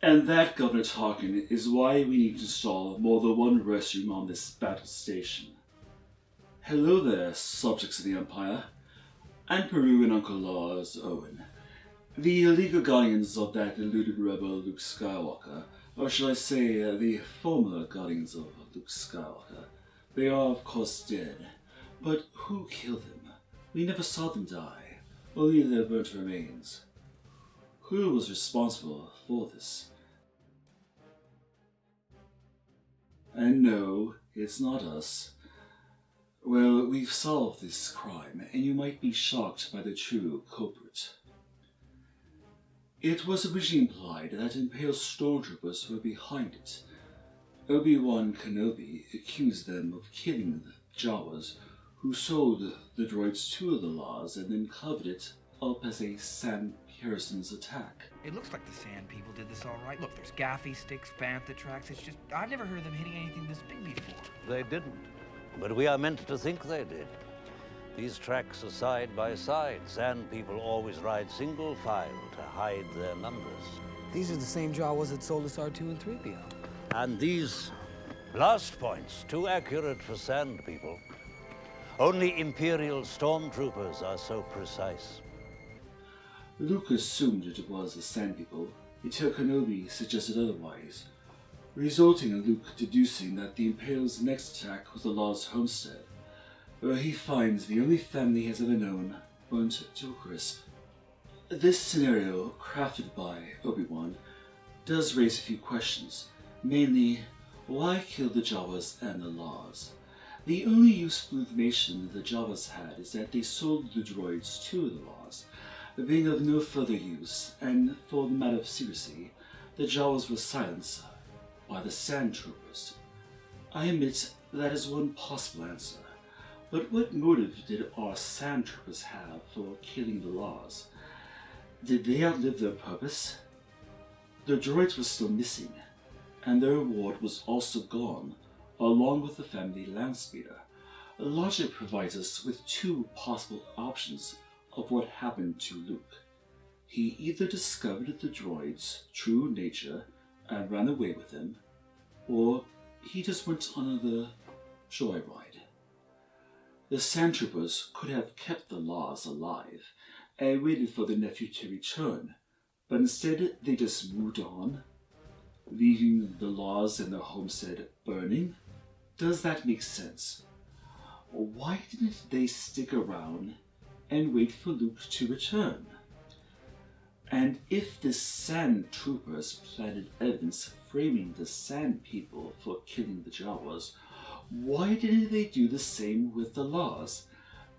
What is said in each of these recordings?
And that, Governor Tarkin, is why we need to install more than one restroom on this battle station. Hello there, subjects of the Empire. I'm Peru and Uncle Lars Owen, the illegal guardians of that deluded rebel Luke Skywalker, or shall I say, the former guardians of Luke Skywalker. They are, of course, dead, but who killed them? We never saw them die, only their burnt remains. Who was responsible for this? And no, it's not us. Well, we've solved this crime, and you might be shocked by the true culprit. It was originally implied that Imperial stormtroopers were behind it. Obi-Wan Kenobi accused them of killing the Jawas, who sold the droids to the Laws and then covered it up as a Sam Harrison's attack. It looks like the Sand People did this all right. Look, there's gaffy sticks, bantha tracks. It's just, I've never heard of them hitting anything this big before. They didn't, but we are meant to think they did. These tracks are side by side. Sand People always ride single file to hide their numbers. These are the same Jawas that sold us R2 and 3PO. And these blast points, too accurate for Sand People. Only Imperial stormtroopers are so precise. Luke assumed it was the Sand People until Kenobi suggested otherwise, resulting in Luke deducing that the Imperial's next attack was the Law's homestead, where he finds the only family he has ever known burnt to a crisp. This scenario, crafted by Obi-Wan, does raise a few questions, mainly, why kill the Jawas and the Laws? The only useful information the Jawas had is that they sold the droids to the Laws, being of no further use, and for the matter of secrecy, the Jawas were silenced by the Sand Troopers. I admit that is one possible answer, but what motive did our Sand Troopers have for killing the Laws? Did they outlive their purpose? The droids were still missing, and their reward was also gone, along with the family landspeeder. Logic provides us with two possible options of what happened to Luke. He either discovered the droid's true nature and ran away with them, or he just went on another joyride. The Sand Troopers could have kept the Laws alive and waited for their nephew to return, but instead they just moved on, leaving the Laws and their homestead burning. Does that make sense? Why didn't they stick around and wait for Luke to return? And if the Sand Troopers planted evidence framing the Sand People for killing the Jawas, why didn't they do the same with the Laws?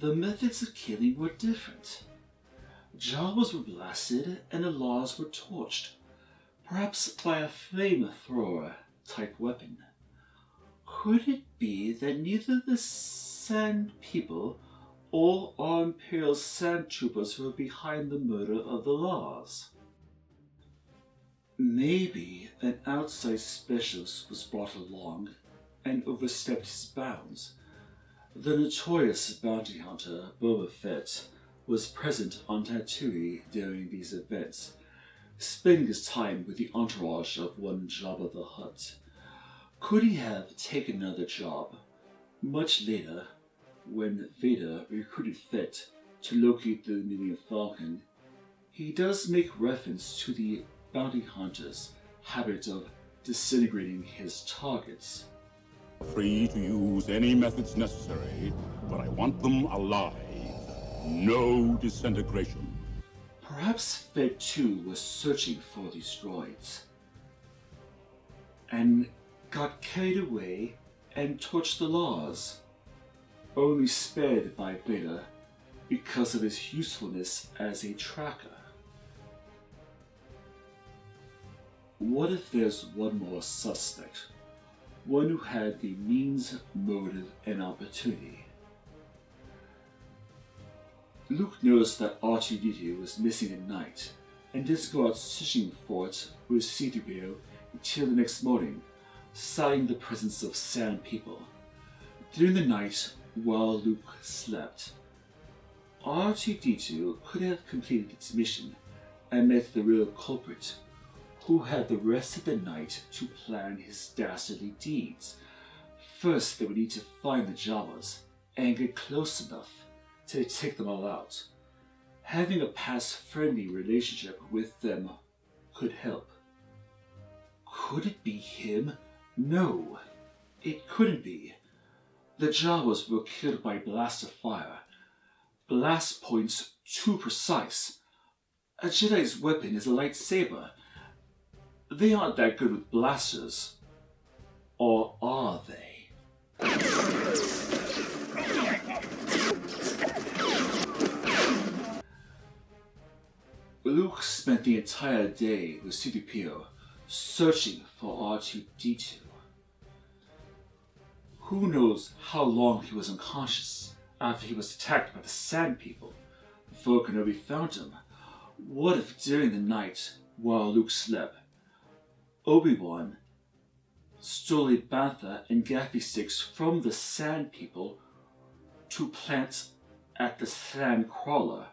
The methods of killing were different. Jawas were blasted and the Laws were torched, perhaps by a flamethrower type weapon. Could it be that neither the Sand People or our Imperial Sand Troopers were behind the murder of the Laws? Maybe an outside specialist was brought along and overstepped his bounds. The notorious bounty hunter Boba Fett was present on Tatooine during these events, spending his time with the entourage of one Jabba the Hutt. Could he have taken another job much later, when Vader recruited Fett to locate the Millennium Falcon? He does make reference to the bounty hunter's habit of disintegrating his targets. Free to use any methods necessary, but I want them alive. No disintegration. Perhaps Fett too was searching for these droids, and got carried away and torched the Laws, only spared by Vader because of his usefulness as a tracker. What if there's one more suspect? One who had the means, motive, and opportunity. Luke noticed that R2-D2 was missing at night, and didn't go out searching for it with C-3PO until the next morning, citing the presence of Sand People. During the night, while Luke slept, R2-D2 could have completed its mission and met the real culprit, who had the rest of the night to plan his dastardly deeds. First, they would need to find the Jawas and get close enough to take them all out. Having a past friendly relationship with them could help. Could it be him? No, it couldn't be. The Jawas were killed by blast of fire. Blast points too precise. A Jedi's weapon is a lightsaber. They aren't that good with blasters. Or are they? Luke spent the entire day with C-3PO searching for R2-D2. Who knows how long he was unconscious after he was attacked by the Sand People before Kenobi found him. What if during the night, while Luke slept, Obi-Wan stole a bantha and gaffi sticks from the Sand People to plant at the Sand Crawler,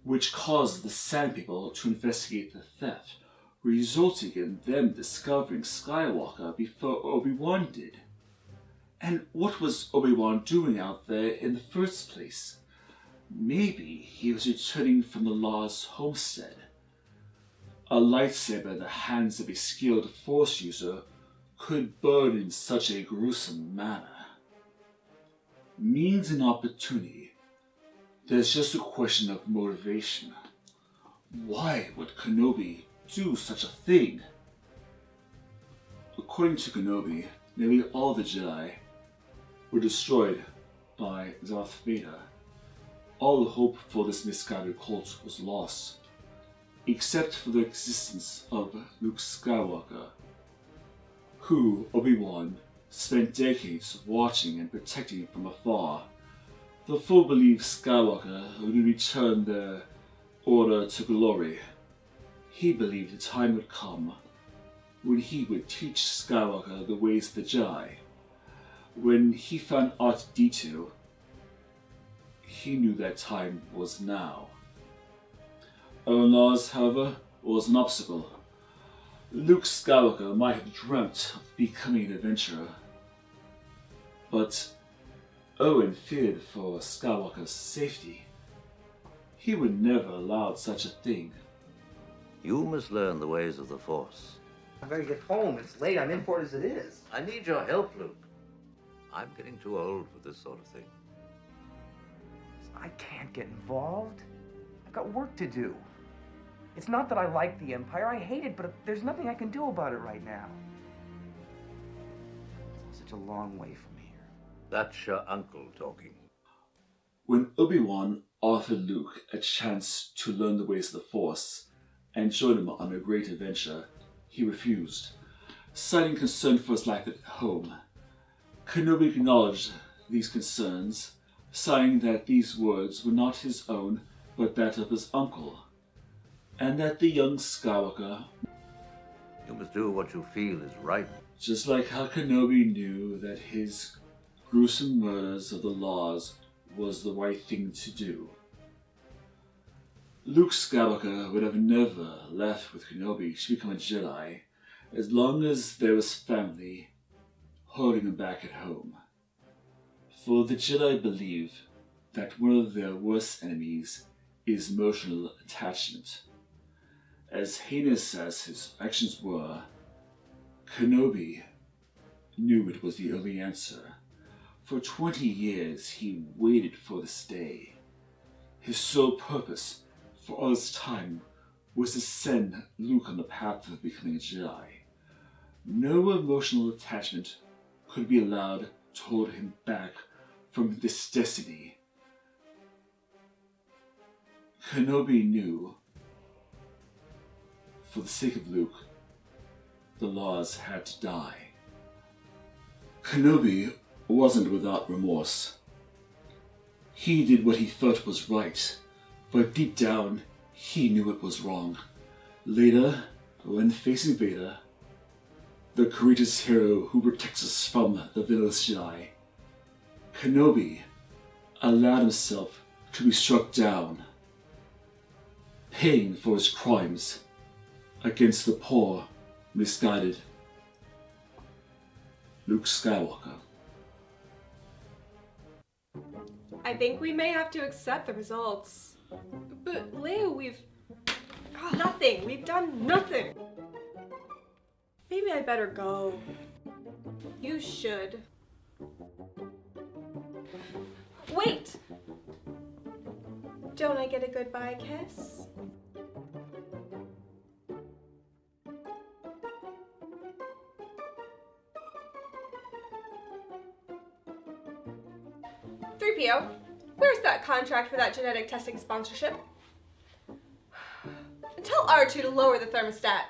which caused the Sand People to investigate the theft, resulting in them discovering Skywalker before Obi-Wan did. And what was Obi-Wan doing out there in the first place? Maybe he was returning from the Law's homestead. A lightsaber in the hands of a skilled Force user could burn in such a gruesome manner. Means and opportunity. There's just a question of motivation. Why would Kenobi do such a thing? According to Kenobi, nearly all the Jedi were destroyed by Darth Vader. All hope for this misguided cult was lost, except for the existence of Luke Skywalker, who Obi-Wan spent decades watching and protecting from afar. The fool believed Skywalker would return the Order to glory. He believed the time would come when he would teach Skywalker the ways of the Jedi. When he found R2-D2, he knew that time was now. Owen Laws, however, was an obstacle. Luke Skywalker might have dreamt of becoming an adventurer, but Owen feared for Skywalker's safety. He would never allow such a thing. You must learn the ways of the Force. I better get home. It's late. I'm in for it as it is. I need your help, Luke. I'm getting too old for this sort of thing. I can't get involved. I've got work to do. It's not that I like the Empire. I hate it, but there's nothing I can do about it right now. It's such a long way from here. That's your uncle talking. When Obi-Wan offered Luke a chance to learn the ways of the Force and join him on a great adventure, he refused, citing concern for his life at home. Kenobi acknowledged these concerns, saying that these words were not his own, but that of his uncle, and that the young Skywalker, You must do what you feel is right. just like how Kenobi knew that his gruesome murders of the Laws was the right thing to do. Luke Skywalker would have never left with Kenobi to become a Jedi as long as there was family holding him back at home. For the Jedi believe that one of their worst enemies is emotional attachment. As heinous as his actions were, Kenobi knew it was the only answer. For 20 years he waited for this day. His sole purpose for all this time was to send Luke on the path of becoming a Jedi. No emotional attachment could be allowed to hold him back from this destiny. Kenobi knew, for the sake of Luke, the Laws had to die. Kenobi wasn't without remorse. He did what he felt was right, but deep down, he knew it was wrong. Later, when facing Vader, the courageous hero who protects us from the villainous Jedi, Kenobi allowed himself to be struck down, paying for his crimes against the poor, misguided Luke Skywalker. I think we may have to accept the results. But Leo, we've... nothing. We've done nothing. Maybe I better go. You should. Wait! Don't I get a goodbye kiss? "3PO, where's that contract for that genetic testing sponsorship? Tell R2 to lower the thermostat."